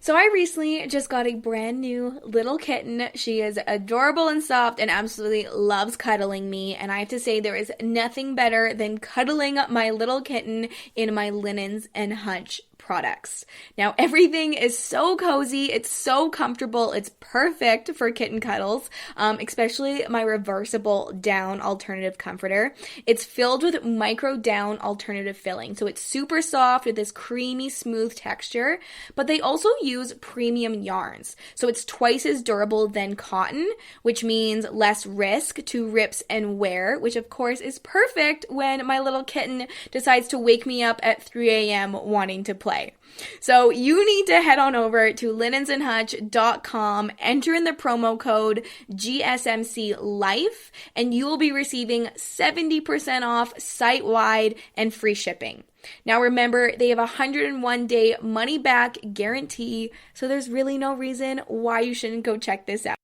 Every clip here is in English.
So I recently just got a brand new little kitten. She is adorable and soft and absolutely loves cuddling me. And I have to say there is nothing better than cuddling my little kitten in my Linens and Hunch products. Now everything is so cozy, it's so comfortable, it's perfect for kitten cuddles, especially my reversible down alternative comforter. It's filled with micro down alternative filling, so it's super soft with this creamy smooth texture, but they also use premium yarns, so it's twice as durable than cotton, which means less risk to rips and wear, which of course is perfect when my little kitten decides to wake me up at 3 a.m. wanting to play. So you need to head on over to linensandhutch.com, enter in the promo code GSMC Life, and you will be receiving 70% off site-wide and free shipping. Now remember, they have a 101-day money-back guarantee, so there's really no reason why you shouldn't go check this out.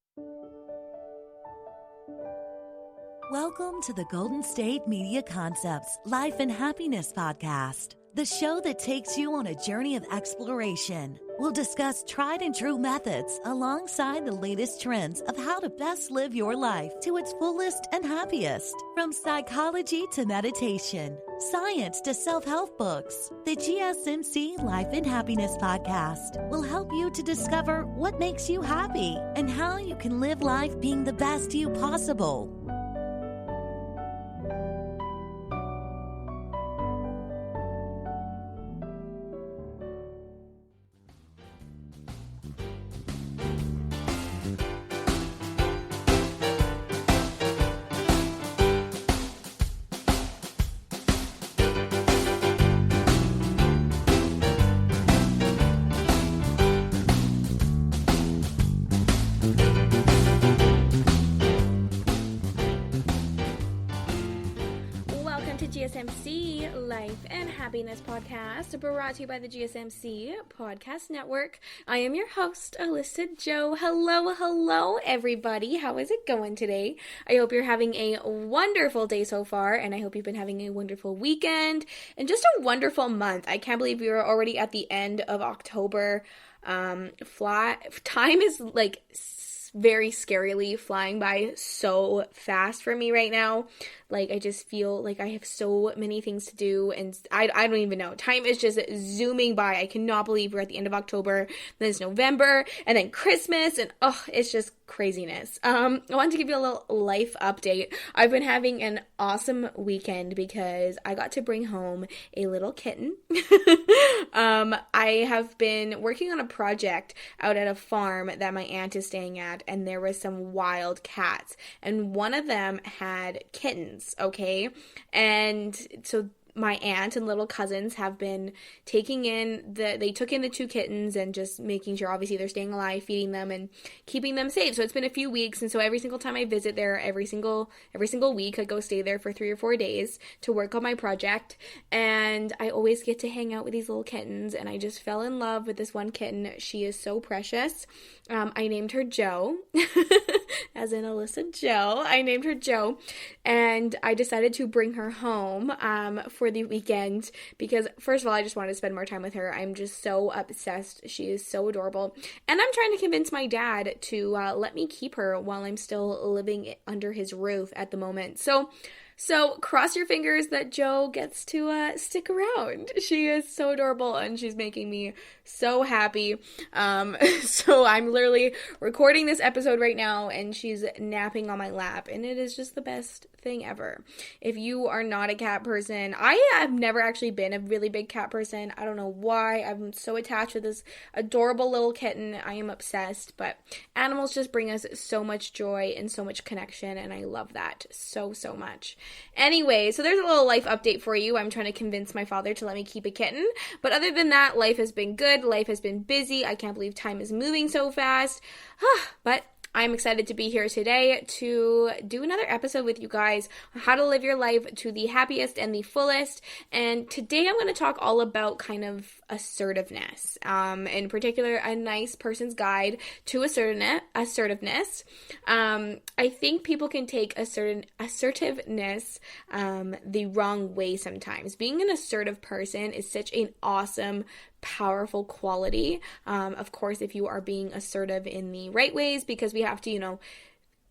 Welcome to the Golden State Media Concepts Life and Happiness Podcast, the show that takes you on a journey of exploration. We'll discuss tried and true methods alongside the latest trends of how to best live your life to its fullest and happiest. From psychology to meditation, science to self-help books, the GSMC Life and Happiness Podcast will help you to discover what makes you happy and how you can live life being the best you possible. GSMC Life and Happiness Podcast, brought to you by the GSMC Podcast Network. I am your host, Alyssa Jo. Hello, everybody. How is it going today? I hope you're having a wonderful day so far, and I hope you've been having a wonderful weekend and just a wonderful month. I can't believe we are already at the end of October. Time is like very scarily flying by so fast for me right now. Like, I just feel like I have so many things to do, and I don't even know. Time is just zooming by. I cannot believe we're at the end of October, then it's November, and then Christmas, and it's just craziness. I wanted to give you a little life update. I've been having an awesome weekend because I got to bring home a little kitten. I have been working on a project out at a farm that my aunt is staying at, and there was some wild cats, and one of them had kittens. Okay, and so my aunt and little cousins have been they took in the two kittens and just making sure obviously they're staying alive, feeding them and keeping them safe. So it's been a few weeks, and so every single time I visit there, every single week I go stay there for 3 or 4 days to work on my project, and I always get to hang out with these little kittens, and I just fell in love with this one kitten. She is so precious. I named her Jo, as in Alyssa Jo. I named her Jo, and I decided to bring her home for the weekend because, first of all, I just wanted to spend more time with her. I'm just so obsessed. She is so adorable, and I'm trying to convince my dad to let me keep her while I'm still living under his roof at the moment. So cross your fingers that Jo gets to stick around. She is so adorable, and she's making me so happy. So I'm literally recording this episode right now, and she's napping on my lap, and it is just the best thing ever. If you are not a cat person, I have never actually been a really big cat person. I don't know why. I'm so attached with this adorable little kitten. I am obsessed, but animals just bring us so much joy and so much connection, and I love that so much. Anyway, so there's a little life update for you. I'm trying to convince my father to let me keep a kitten. But other than that, life has been good. Life has been busy. I can't believe time is moving so fast. But I'm excited to be here today to do another episode with you guys on how to live your life to the happiest and the fullest. And today I'm going to talk all about kind of assertiveness, in particular, a nice person's guide to assertiveness. I think people can take assertiveness the wrong way sometimes. Being an assertive person is such an awesome powerful quality. Of course, if you are being assertive in the right ways, because we have to,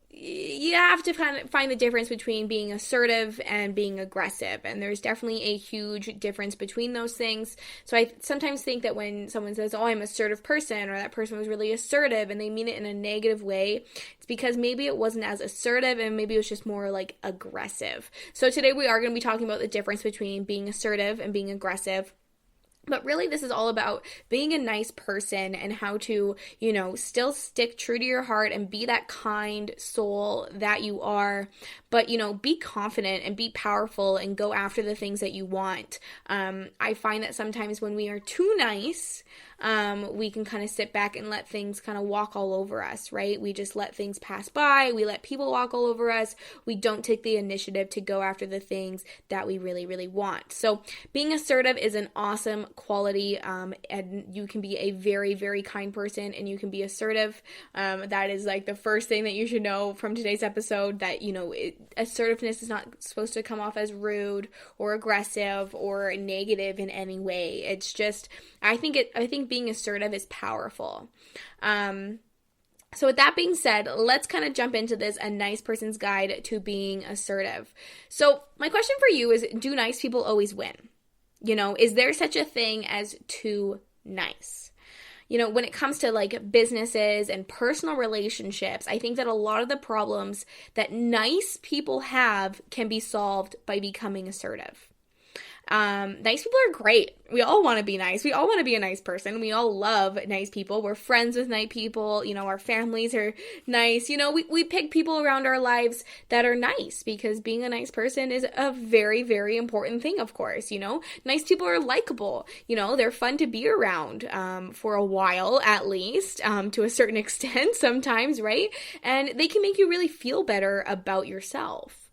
you have to kind of find the difference between being assertive and being aggressive. And there's definitely a huge difference between those things. So I sometimes think that when someone says, oh, I'm an assertive person, or that person was really assertive, and they mean it in a negative way, it's because maybe it wasn't as assertive and maybe it was just more like aggressive. So today we are going to be talking about the difference between being assertive and being aggressive. But really, this is all about being a nice person and how to, still stick true to your heart and be that kind soul that you are. But, be confident and be powerful and go after the things that you want. I find that sometimes when we are too nice, we can kind of sit back and let things kind of walk all over us, right? We just let things pass by. We let people walk all over us. We don't take the initiative to go after the things that we really, really want. So being assertive is an awesome quality, and you can be a very, very kind person, and you can be assertive. That is like the first thing that you should know from today's episode, that, assertiveness is not supposed to come off as rude or aggressive or negative in any way. It's just, I think being assertive is powerful. So with that being said, let's kind of jump into this, a nice person's guide to being assertive. So my question for you is, do nice people always win? Is there such a thing as too nice? When it comes to like businesses and personal relationships, I think that a lot of the problems that nice people have can be solved by becoming assertive. Nice people are great. We all want to be nice. We all want to be a nice person. We all love nice people. We're friends with nice people. Our families are nice. We pick people around our lives that are nice, because being a nice person is a very, very important thing, of course. Nice people are likable. They're fun to be around, for a while, at least, to a certain extent sometimes, right? And they can make you really feel better about yourself.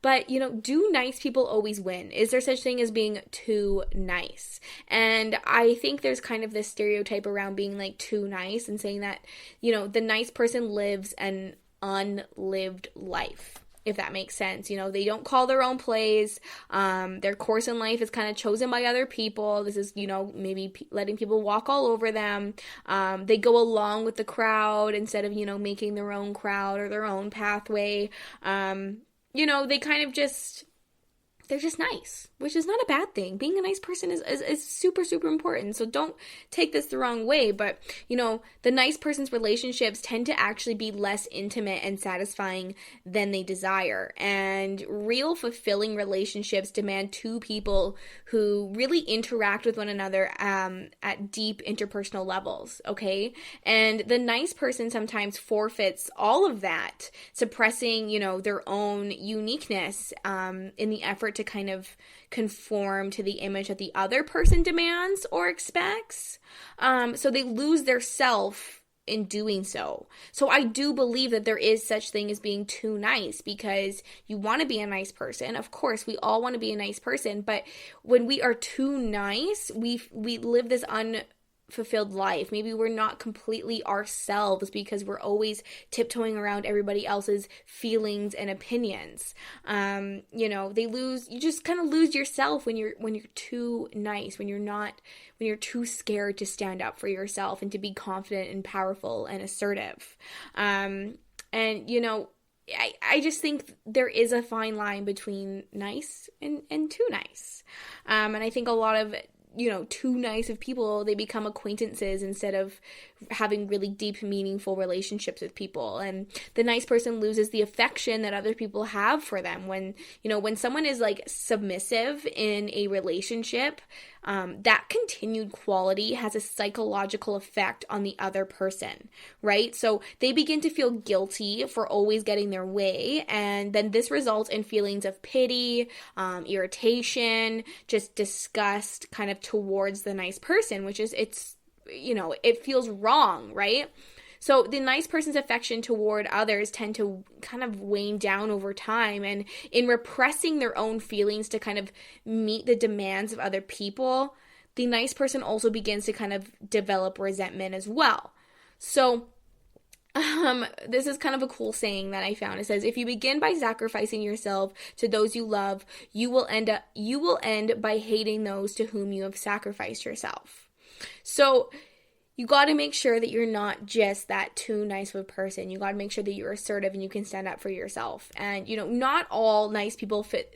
But, do nice people always win? Is there such thing as being too nice? And I think there's kind of this stereotype around being like too nice, and saying that, the nice person lives an unlived life, if that makes sense. They don't call their own plays. Their course in life is kind of chosen by other people. This is, maybe letting people walk all over them. They go along with the crowd instead of, making their own crowd or their own pathway. They kind of they're just nice, which is not a bad thing. Being a nice person is super, super important. So don't take this the wrong way. But, the nice person's relationships tend to actually be less intimate and satisfying than they desire. And real fulfilling relationships demand two people who really interact with one another at deep interpersonal levels, okay? And the nice person sometimes forfeits all of that, suppressing, their own uniqueness in the effort to kind of conform to the image that the other person demands or expects. So they lose their self in doing so. So I do believe that there is such thing as being too nice, because you want to be a nice person. Of course, we all want to be a nice person, but when we are too nice, we live this fulfilled life. Maybe we're not completely ourselves because we're always tiptoeing around everybody else's feelings and opinions. You just kind of lose yourself when you're too nice, when you're too scared to stand up for yourself and to be confident and powerful and assertive. I just think there is a fine line between nice and too nice. And I think a lot of too nice of people, they become acquaintances instead of having really deep, meaningful relationships with people. And the nice person loses the affection that other people have for them. When someone is like submissive in a relationship, that continued quality has a psychological effect on the other person, right? So they begin to feel guilty for always getting their way. And then this results in feelings of pity, irritation, just disgust kind of towards the nice person, which is, it feels wrong, right? So the nice person's affection toward others tend to kind of wane down over time, and in repressing their own feelings to kind of meet the demands of other people, the nice person also begins to kind of develop resentment as well. So this is kind of a cool saying that I found. It says, if you begin by sacrificing yourself to those you love, you will end by hating those to whom you have sacrificed yourself. So you got to make sure that you're not just that too nice of a person. You got to make sure that you're assertive and you can stand up for yourself. And, not all nice people fit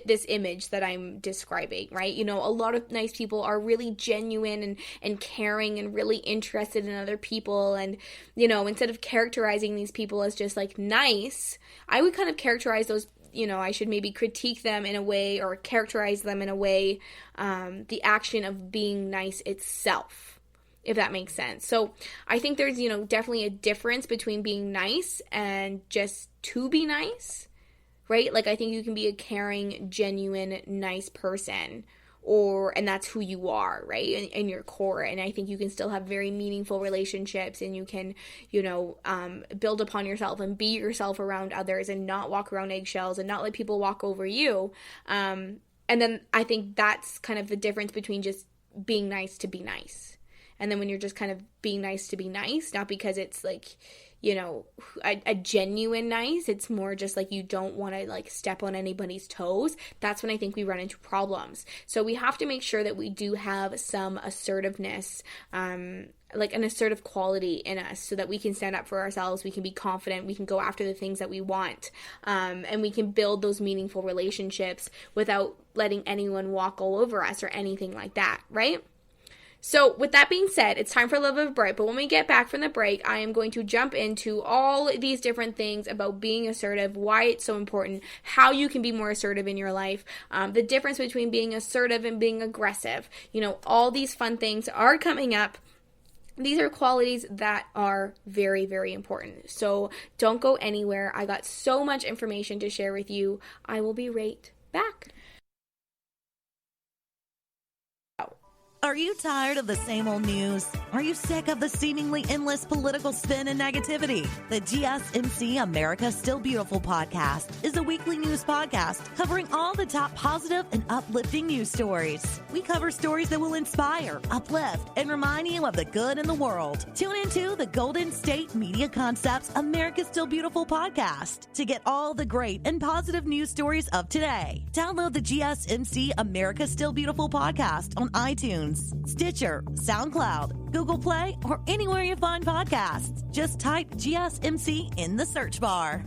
this image that I'm describing, right? A lot of nice people are really genuine and caring and really interested in other people. And, instead of characterizing these people as just like nice, I would kind of characterize those, I should maybe critique them in a way or characterize them in a way, the action of being nice itself, if that makes sense. So I think there's, definitely a difference between being nice and just to be nice, right? Like, I think you can be a caring, genuine, nice person, and that's who you are, right? In your core. And I think you can still have very meaningful relationships, and you can, build upon yourself and be yourself around others and not walk around eggshells and not let people walk over you. And then I think that's kind of the difference between just being nice to be nice. And then when you're just kind of being nice to be nice, not because it's like, a genuine nice, it's more just like you don't want to like step on anybody's toes. That's when I think we run into problems. So we have to make sure that we do have some assertiveness, like an assertive quality in us, so that we can stand up for ourselves, we can be confident, we can go after the things that we want, and we can build those meaningful relationships without letting anyone walk all over us or anything like that, right? So with that being said, it's time for a little bit of a break. But when we get back from the break, I am going to jump into all these different things about being assertive, why it's so important, how you can be more assertive in your life, the difference between being assertive and being aggressive. All these fun things are coming up. These are qualities that are very, very important. So don't go anywhere. I got so much information to share with you. I will be right back. Are you tired of the same old news? Are you sick of the seemingly endless political spin and negativity? The GSMC America's Still Beautiful podcast is a weekly news podcast covering all the top positive and uplifting news stories. We cover stories that will inspire, uplift, and remind you of the good in the world. Tune into the Golden State Media Concepts America's Still Beautiful podcast to get all the great and positive news stories of today. Download the GSMC America's Still Beautiful podcast on iTunes, Stitcher, SoundCloud, Google Play, or anywhere you find podcasts. Just type GSMC in the search bar.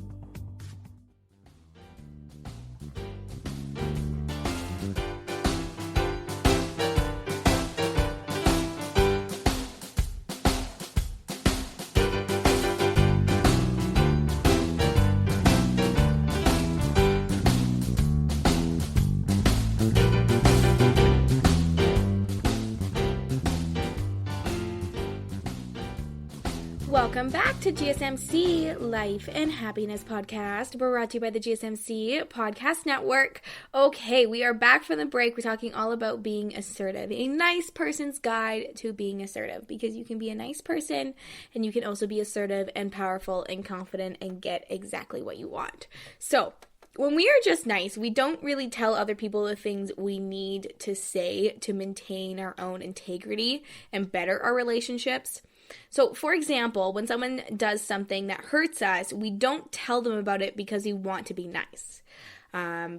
Welcome back to GSMC Life and Happiness Podcast, brought to you by the GSMC Podcast Network. Okay, we are back from the break. We're talking all about being assertive, a nice person's guide to being assertive, because you can be a nice person and you can also be assertive and powerful and confident and get exactly what you want. So when we are just nice, we don't really tell other people the things we need to say to maintain our own integrity and better our relationships. So, for example, when someone does something that hurts us, we don't tell them about it because we want to be nice,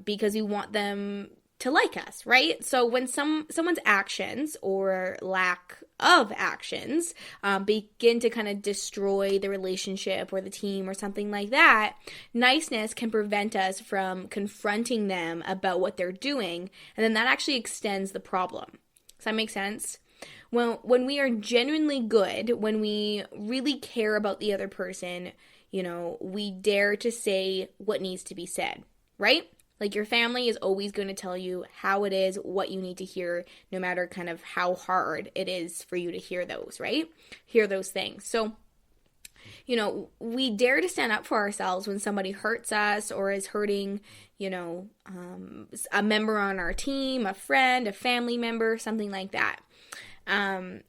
because we want them to like us, right? So when someone's actions or lack of actions begin to kind of destroy the relationship or the team or something like that, niceness can prevent us from confronting them about what they're doing, and then that actually extends the problem. Does that make sense? When we are genuinely good, when we really care about the other person, we dare to say what needs to be said, right? Like, your family is always going to tell you how it is, what you need to hear, no matter kind of how hard it is for you to hear those, right? Hear those things. So, we dare to stand up for ourselves when somebody hurts us or is hurting, a member on our team, a friend, a family member, something like that.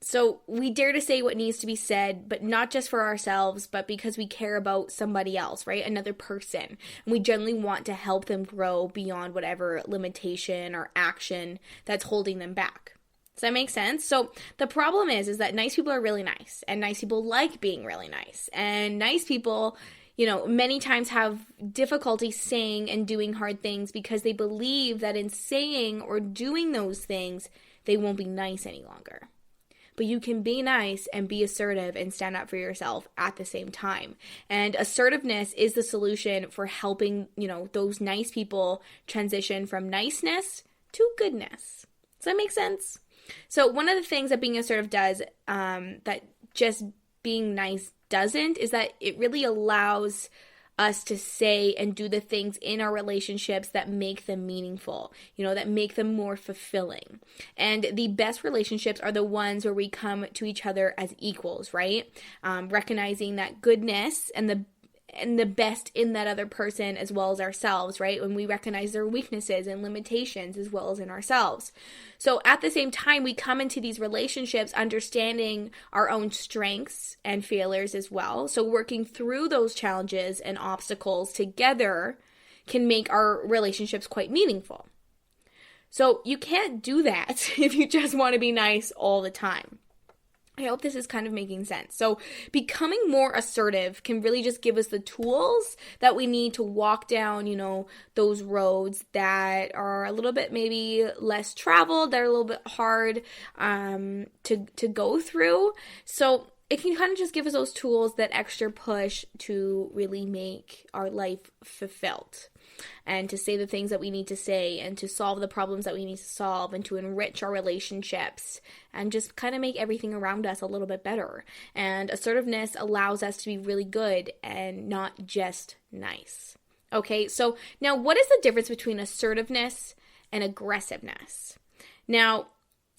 So we dare to say what needs to be said, but not just for ourselves, but because we care about somebody else, right? Another person. And we generally want to help them grow beyond whatever limitation or action that's holding them back. Does that make sense? So the problem is that nice people are really nice, and nice people like being really nice, and nice people, many times have difficulty saying and doing hard things because they believe that in saying or doing those things, they won't be nice any longer. but you can be nice and be assertive and stand up for yourself at the same time. And assertiveness is the solution for helping, those nice people transition from niceness to goodness. Does that make sense? So one of the things that being assertive does, that just being nice doesn't, is that it really allows us to say and do the things in our relationships that make them meaningful, that make them more fulfilling. And the best relationships are the ones where we come to each other as equals, right? Recognizing that goodness and the best in that other person as well as ourselves, right? When we recognize their weaknesses and limitations as well as in ourselves. So at the same time, we come into these relationships understanding our own strengths and failures as well. So working through those challenges and obstacles together can make our relationships quite meaningful. So you can't do that if you just want to be nice all the time. I hope this is kind of making sense. So becoming more assertive can really just give us the tools that we need to walk down, those roads that are a little bit maybe less traveled, that are a little bit hard to go through. So it can kind of just give us those tools, that extra push to really make our life fulfilled, and to say the things that we need to say, and to solve the problems that we need to solve, and to enrich our relationships, and just kind of make everything around us a little bit better. And assertiveness allows us to be really good and not just nice. Okay, so now what is the difference between assertiveness and aggressiveness? Now,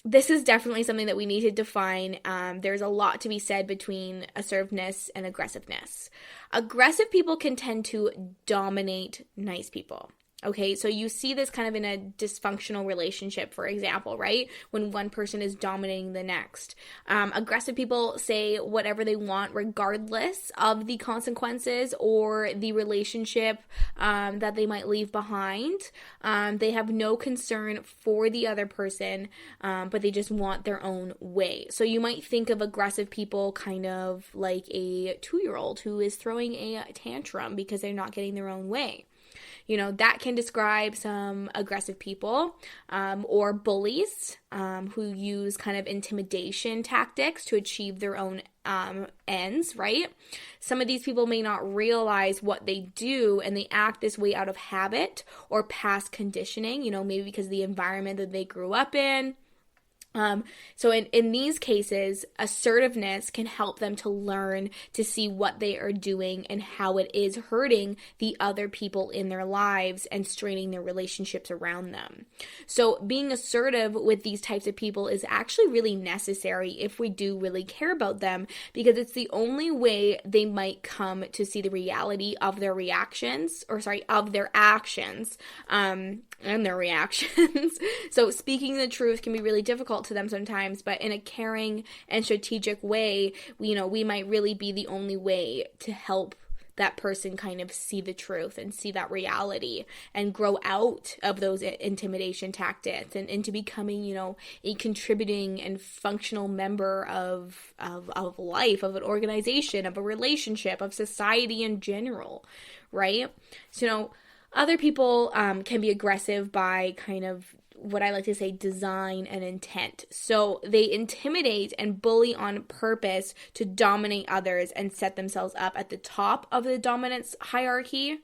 this is definitely something that we need to define. There's a lot to be said between assertiveness and aggressiveness. Aggressive people can tend to dominate nice people. Okay, so you see this kind of in a dysfunctional relationship, for example, right? When one person is dominating the next. Aggressive people say whatever they want regardless of the consequences or the relationship that they might leave behind. They have no concern for the other person, but they just want their own way. So you might think of aggressive people kind of like a 2-year-old who is throwing a tantrum because they're not getting their own way. That can describe some aggressive people, or bullies who use kind of intimidation tactics to achieve their own ends, right? Some of these people may not realize what they do, and they act this way out of habit or past conditioning, maybe because of the environment that they grew up in. So in these cases, assertiveness can help them to learn to see what they are doing and how it is hurting the other people in their lives and straining their relationships around them. So being assertive with these types of people is actually really necessary if we do really care about them, because it's the only way they might come to see the reality of their of their actions, and their reactions. So speaking the truth can be really difficult to them sometimes, but in a caring and strategic way, we might really be the only way to help that person kind of see the truth and see that reality and grow out of those intimidation tactics and into becoming, a contributing and functional member of life, of an organization, of a relationship, of society in general, right? So other people can be aggressive by kind of what I like to say design and intent. So they intimidate and bully on purpose to dominate others and set themselves up at the top of the dominance hierarchy,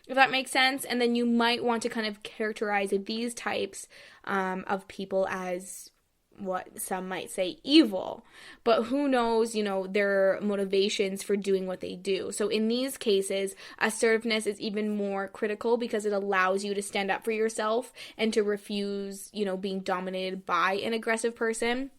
if that makes sense. And then you might want to kind of characterize these types of people as what some might say evil, but who knows, their motivations for doing what they do. So in these cases, assertiveness is even more critical because it allows you to stand up for yourself and to refuse, being dominated by an aggressive person.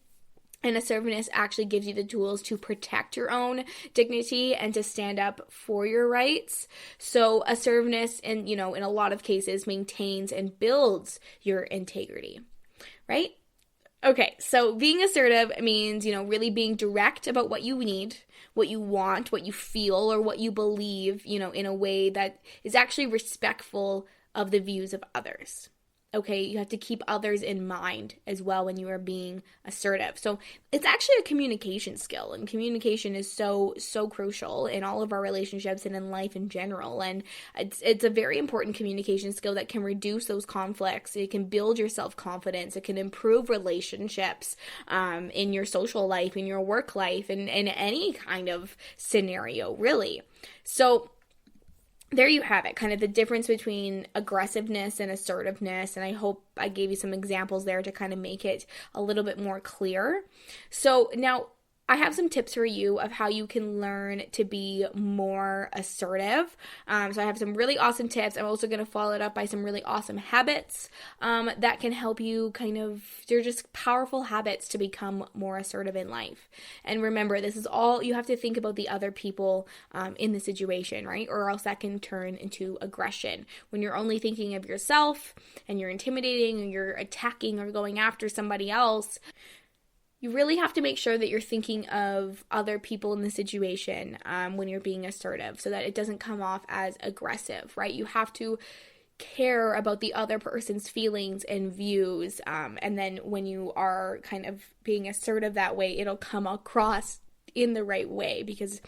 And assertiveness actually gives you the tools to protect your own dignity and to stand up for your rights. So assertiveness, in a lot of cases, maintains and builds your integrity, right? Okay, so being assertive means, really being direct about what you need, what you want, what you feel, or what you believe, in a way that is actually respectful of the views of others. Okay, you have to keep others in mind as well when you are being assertive. So it's actually a communication skill, and communication is so crucial in all of our relationships and in life in general. And it's a very important communication skill that can reduce those conflicts. It can build your self-confidence. It can improve relationships in your social life, in your work life, in any kind of scenario, really. So there you have it, kind of the difference between aggressiveness and assertiveness, and I hope I gave you some examples there to kind of make it a little bit more clear. So now I have some tips for you of how you can learn to be more assertive. So I have some really awesome tips. I'm also going to follow it up by some really awesome habits that can help you they're just powerful habits to become more assertive in life. And remember, this is all, you have to think about the other people in the situation, right? Or else that can turn into aggression. When you're only thinking of yourself and you're intimidating and you're attacking or going after somebody else, you really have to make sure that you're thinking of other people in the situation when you're being assertive so that it doesn't come off as aggressive, right? You have to care about the other person's feelings and views. And then when you are kind of being assertive that way, it'll come across in the right way because,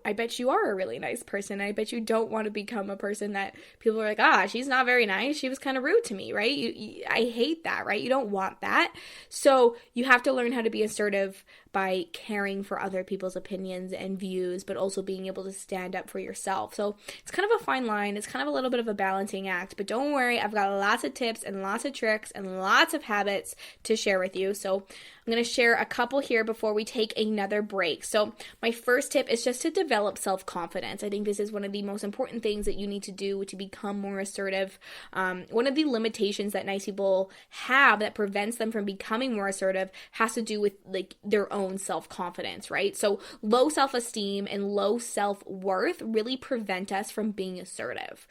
I bet you are a really nice person. I bet you don't want to become a person that people are like, she's not very nice. She was kind of rude to me, right? I hate that, right? You don't want that. So you have to learn how to be assertive by caring for other people's opinions and views, but also being able to stand up for yourself. So it's kind of a fine line. It's kind of a little bit of a balancing act, but don't worry. I've got lots of tips and lots of tricks and lots of habits to share with you. So I'm going to share a couple here before we take another break. So my first tip is just to develop self-confidence. I think this is one of the most important things that you need to do to become more assertive. One of the limitations that nice people have that prevents them from becoming more assertive has to do with their own self-confidence, right? So low self-esteem and low self-worth really prevent us from being assertive.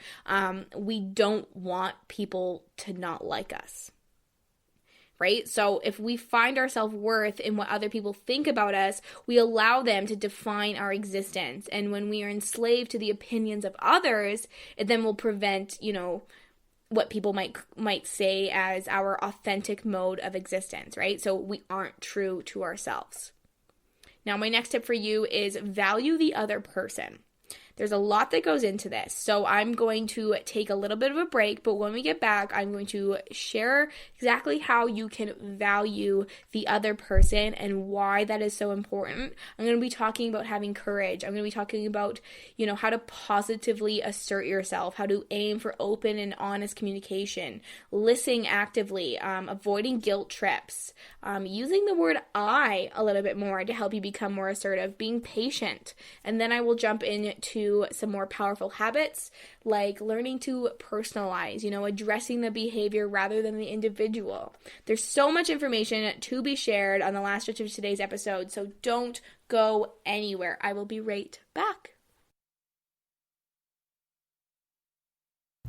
We don't want people to not like us. Right? So if we find our self-worth in what other people think about us, we allow them to define our existence. And when we are enslaved to the opinions of others, it then will prevent, what people might say as our authentic mode of existence, right? So we aren't true to ourselves. Now, my next tip for you is value the other person. There's a lot that goes into this, so I'm going to take a little bit of a break, but when we get back, I'm going to share exactly how you can value the other person and why that is so important. I'm going to be talking about having courage. I'm going to be talking about, how to positively assert yourself, how to aim for open and honest communication, listening actively, avoiding guilt trips, using the word I a little bit more to help you become more assertive, being patient, and then I will jump into some more powerful habits like learning to personalize, addressing the behavior rather than the individual. There's so much information to be shared on the last stretch of today's episode, so don't go anywhere. I will be right back.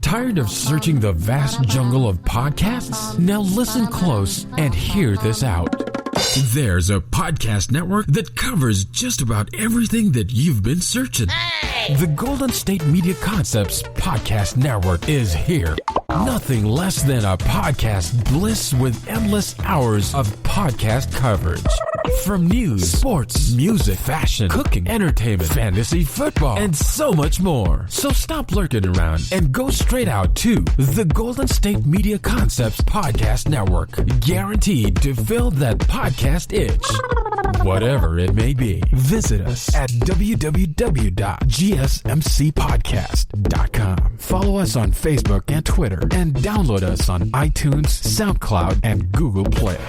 Tired of searching the vast jungle of podcasts? Now listen close and hear this out. There's a podcast network that covers just about everything that you've been searching. Hey! The Golden State Media Concepts Podcast Network is here. Nothing less than a podcast bliss with endless hours of podcast coverage. From news, sports, music, fashion, cooking, entertainment, fantasy, football, and so much more. So stop lurking around and go straight out to the Golden State Media Concepts Podcast Network. Guaranteed to fill that podcast itch. Whatever it may be. Visit us at www.gsmcpodcast.com. Follow us on Facebook and Twitter, and download us on iTunes, SoundCloud, and Google Play.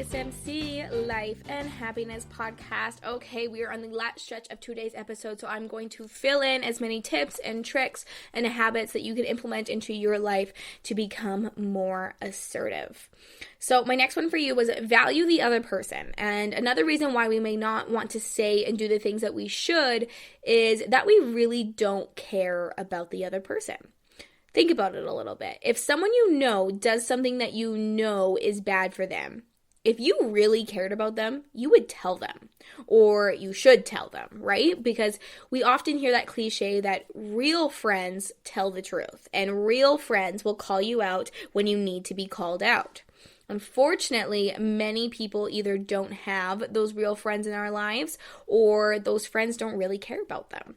GSMC Life and Happiness Podcast. Okay, we are on the last stretch of today's episode, so I'm going to fill in as many tips and tricks and habits that you can implement into your life to become more assertive. So my next one for you was value the other person. And another reason why we may not want to say and do the things that we should is that we really don't care about the other person. Think about it a little bit. If someone you know does something that you know is bad for them, if you really cared about them, you would tell them, or you should tell them, right? Because we often hear that cliche that real friends tell the truth, and real friends will call you out when you need to be called out. Unfortunately, many people either don't have those real friends in our lives, or those friends don't really care about them.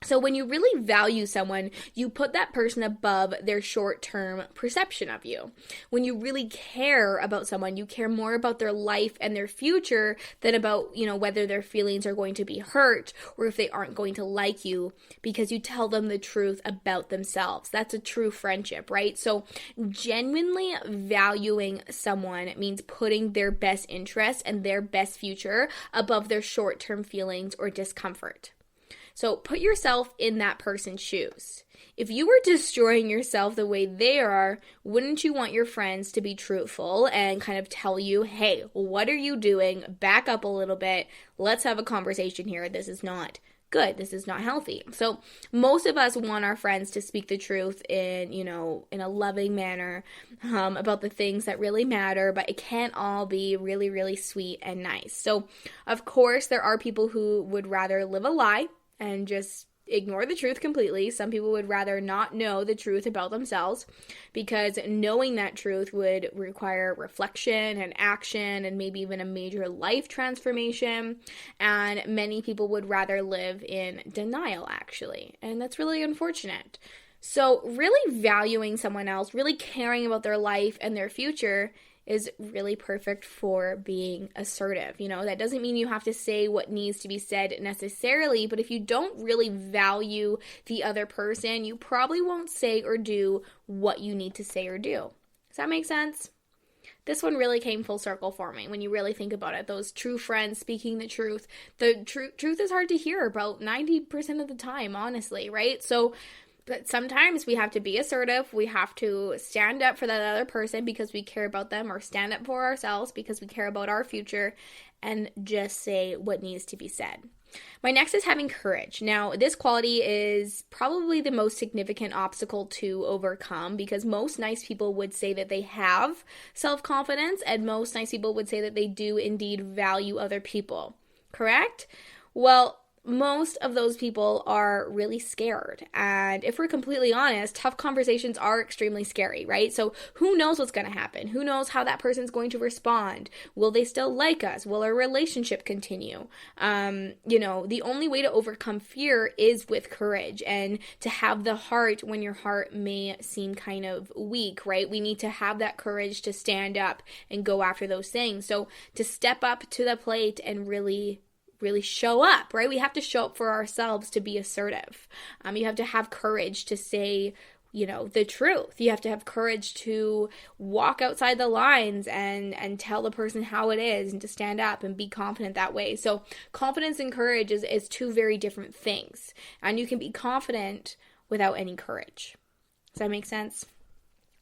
So when you really value someone, you put that person above their short-term perception of you. When you really care about someone, you care more about their life and their future than about, whether their feelings are going to be hurt or if they aren't going to like you, because you tell them the truth about themselves. That's a true friendship, right? So genuinely valuing someone means putting their best interest and their best future above their short-term feelings or discomfort. So put yourself in that person's shoes. If you were destroying yourself the way they are, wouldn't you want your friends to be truthful and kind of tell you, hey, what are you doing? Back up a little bit. Let's have a conversation here. This is not good. This is not healthy. So most of us want our friends to speak the truth in a loving manner about the things that really matter, but it can't all be really, really sweet and nice. So of course, there are people who would rather live a lie and just ignore the truth completely. Some people would rather not know the truth about themselves, because knowing that truth would require reflection and action and maybe even a major life transformation. And many people would rather live in denial, actually. And that's really unfortunate. So really valuing someone else, really caring about their life and their future is really perfect for being assertive. That doesn't mean you have to say what needs to be said necessarily, but if you don't really value the other person, you probably won't say or do what you need to say or do. Does that make sense? This one really came full circle for me when you really think about it. Those true friends speaking the truth. The truth is hard to hear about 90% of the time, honestly, right? But sometimes we have to be assertive. We have to stand up for that other person because we care about them, or stand up for ourselves because we care about our future, and just say what needs to be said. My next is having courage. Now, this quality is probably the most significant obstacle to overcome, because most nice people would say that they have self-confidence, and most nice people would say that they do indeed value other people. Correct? Well, most of those people are really scared. And if we're completely honest, tough conversations are extremely scary, right? So who knows what's going to happen? Who knows how that person's going to respond? Will they still like us? Will our relationship continue? The only way to overcome fear is with courage, and to have the heart when your heart may seem kind of weak, right? We need to have that courage to stand up and go after those things. So to step up to the plate and really show up, right? We have to show up for ourselves to be assertive. You have to have courage to say, the truth. You have to have courage to walk outside the lines and tell the person how it is, and to stand up and be confident that way. So confidence and courage is two very different things. And you can be confident without any courage. Does that make sense?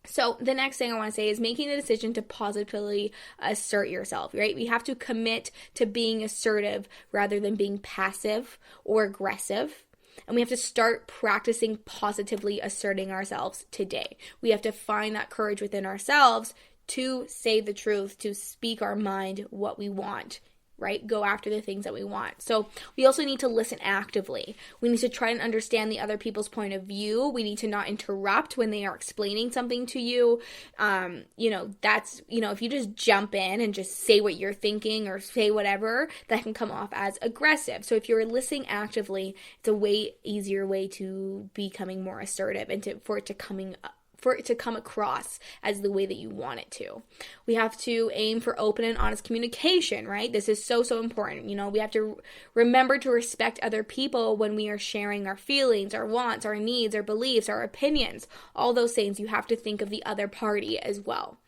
So the next thing I want to say is making the decision to positively assert yourself, right? We have to commit to being assertive rather than being passive or aggressive. And we have to start practicing positively asserting ourselves today. We have to find that courage within ourselves to say the truth, to speak our mind, what we want, right? Go after the things that we want. So we also need to listen actively. We need to try and understand the other people's point of view. We need to not interrupt when they are explaining something to you. If you just jump in and just say what you're thinking or say whatever, that can come off as aggressive. So if you're listening actively, it's a way easier way to becoming more assertive and for it to come across as the way that you want it to. We have to aim for open and honest communication, right? This is so important. We have to remember to respect other people when we are sharing our feelings, our wants, our needs, our beliefs, our opinions, all those things. You have to think of the other party as well.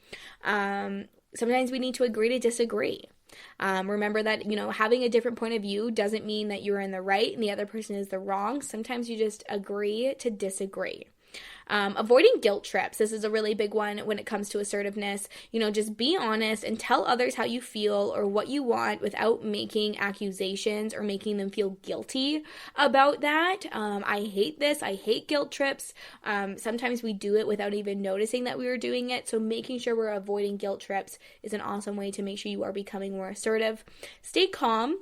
sometimes we need to agree to disagree. Remember that, having a different point of view doesn't mean that you're in the right and the other person is the wrong. Sometimes you just agree to disagree. Avoiding guilt trips. This is a really big one when it comes to assertiveness. Just be honest and tell others how you feel or what you want without making accusations or making them feel guilty about that. I hate this. I hate guilt trips. Sometimes we do it without even noticing that we were doing it. So making sure we're avoiding guilt trips is an awesome way to make sure you are becoming more assertive. Stay calm.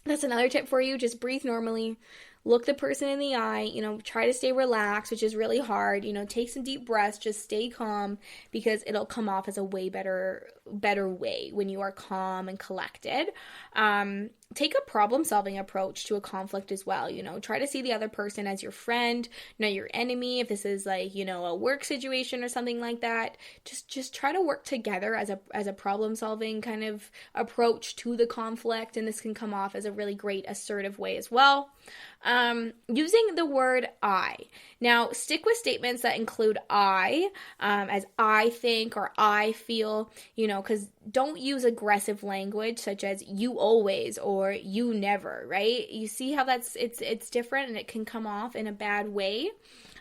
That's another tip for you. Just breathe normally. Look the person in the eye, try to stay relaxed, which is really hard. Take some deep breaths, just stay calm, because it'll come off as a way better way when you are calm and collected. Take a problem-solving approach to a conflict as well. Try to see the other person as your friend, not your enemy. If this is like, a work situation or something like that, just try to work together as a problem-solving kind of approach to the conflict, and this can come off as a really great assertive way as well. Using the word I. Now, stick with statements that include I, as I think or I feel, because don't use aggressive language such as you always or you never, right? You see how it's different and it can come off in a bad way.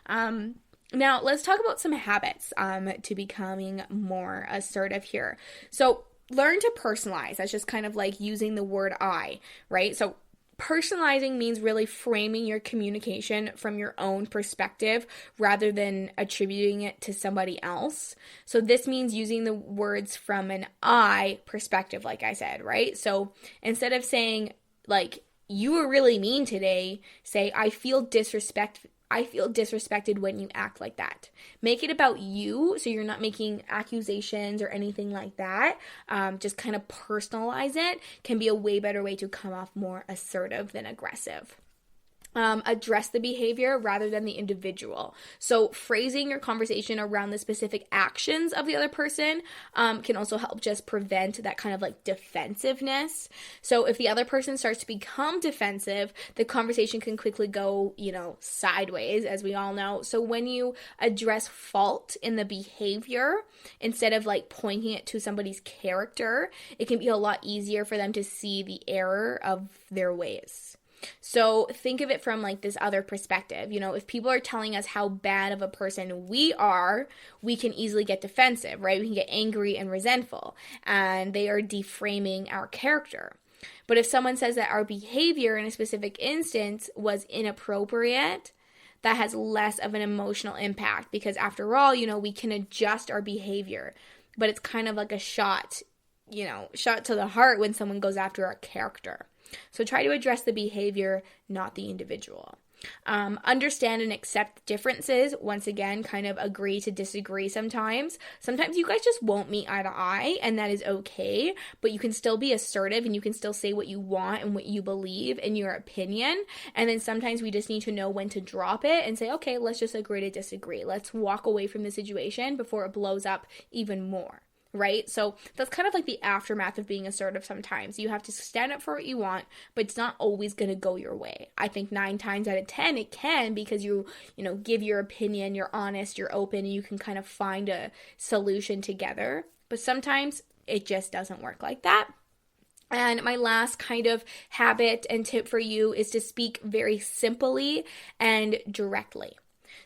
Now, let's talk about some habits to becoming more assertive here. So, learn to personalize. That's just kind of like using the word I, right? So, personalizing means really framing your communication from your own perspective rather than attributing it to somebody else. So this means using the words from an I perspective, like I said, right? So instead of saying, like, you were really mean today, say, I feel disrespected when you act like that. Make it about you, so you're not making accusations or anything like that. Just kind of personalize it. Can be a way better way to come off more assertive than aggressive. Address the behavior rather than the individual. So phrasing your conversation around the specific actions of the other person can also help just prevent that kind of like defensiveness. So if the other person starts to become defensive, the conversation can quickly go, sideways, as we all know. So when you address fault in the behavior, instead of like pointing it to somebody's character, it can be a lot easier for them to see the error of their ways. So think of it from like this other perspective. If people are telling us how bad of a person we are, we can easily get defensive, right? We can get angry and resentful, and they are deframing our character. But if someone says that our behavior in a specific instance was inappropriate, that has less of an emotional impact, because after all, we can adjust our behavior, but it's kind of like a shot to the heart when someone goes after our character. So try to address the behavior, not the individual. Understand and accept differences. Once again, kind of agree to disagree sometimes. Sometimes you guys just won't meet eye to eye, and that is okay, but you can still be assertive and you can still say what you want and what you believe in your opinion. And then sometimes we just need to know when to drop it and say, okay, let's just agree to disagree. Let's walk away from the situation before it blows up even more. Right? So that's kind of like the aftermath of being assertive sometimes. You have to stand up for what you want, but it's not always going to go your way. I think 9 times out of 10 it can, because you give your opinion, you're honest, you're open, and you can kind of find a solution together. But sometimes it just doesn't work like that. And my last kind of habit and tip for you is to speak very simply and directly.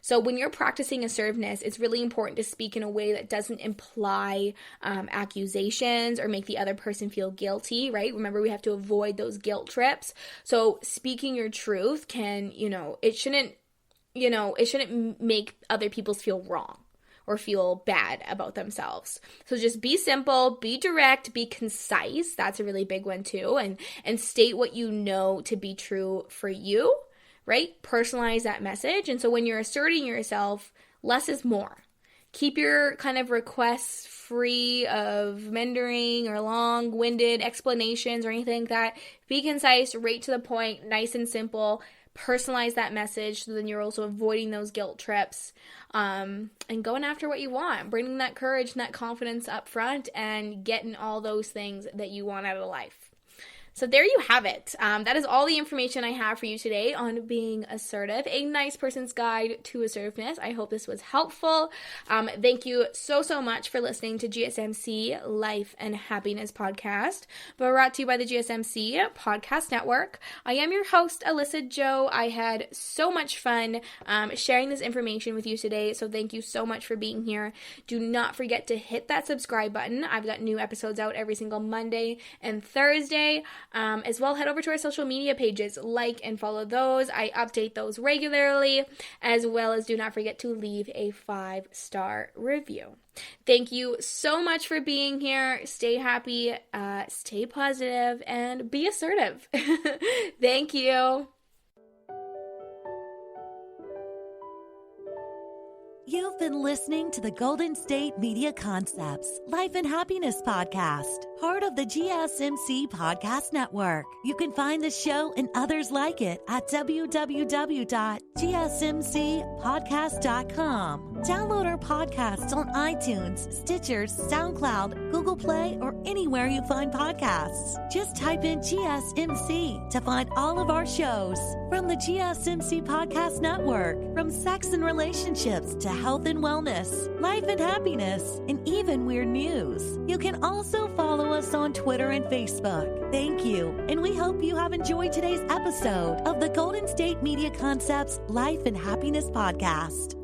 So when you're practicing assertiveness, it's really important to speak in a way that doesn't imply accusations or make the other person feel guilty, right? Remember, we have to avoid those guilt trips. So speaking your truth can, it shouldn't make other people feel wrong or feel bad about themselves. So just be simple, be direct, be concise. That's a really big one too. And state what you know to be true for you. Right? Personalize that message. And so when you're asserting yourself, less is more. Keep your kind of requests free of meandering or long-winded explanations or anything like that. Be concise, right to the point, nice and simple. Personalize that message, so then you're also avoiding those guilt trips and going after what you want, bringing that courage and that confidence up front and getting all those things that you want out of life. So there you have it. That is all the information I have for you today on being assertive, a nice person's guide to assertiveness. I hope this was helpful. Thank you so much for listening to GSMC Life and Happiness Podcast, brought to you by the GSMC Podcast Network. I am your host, Alyssa Jo. I had so much fun sharing this information with you today, so thank you so much for being here. Do not forget to hit that subscribe button. I've got new episodes out every single Monday and Thursday. As well, head over to our social media pages, like and follow those. I update those regularly, as well as do not forget to leave a 5-star review. Thank you so much for being here. Stay happy, stay positive, and be assertive. Thank you. You've been listening to the Golden State Media Concepts Life and Happiness Podcast, part of the GSMC Podcast Network. You can find the show and others like it at www.gsmcpodcast.com. Download our podcasts on iTunes, Stitcher, SoundCloud, Google Play, or anywhere you find podcasts. Just type in GSMC to find all of our shows. From the GSMC Podcast Network, from sex and relationships to health and wellness, life and happiness, and even weird news. You can also follow us on Twitter and Facebook. Thank you, and we hope you have enjoyed today's episode of the Golden State Media Concepts Life and Happiness Podcast.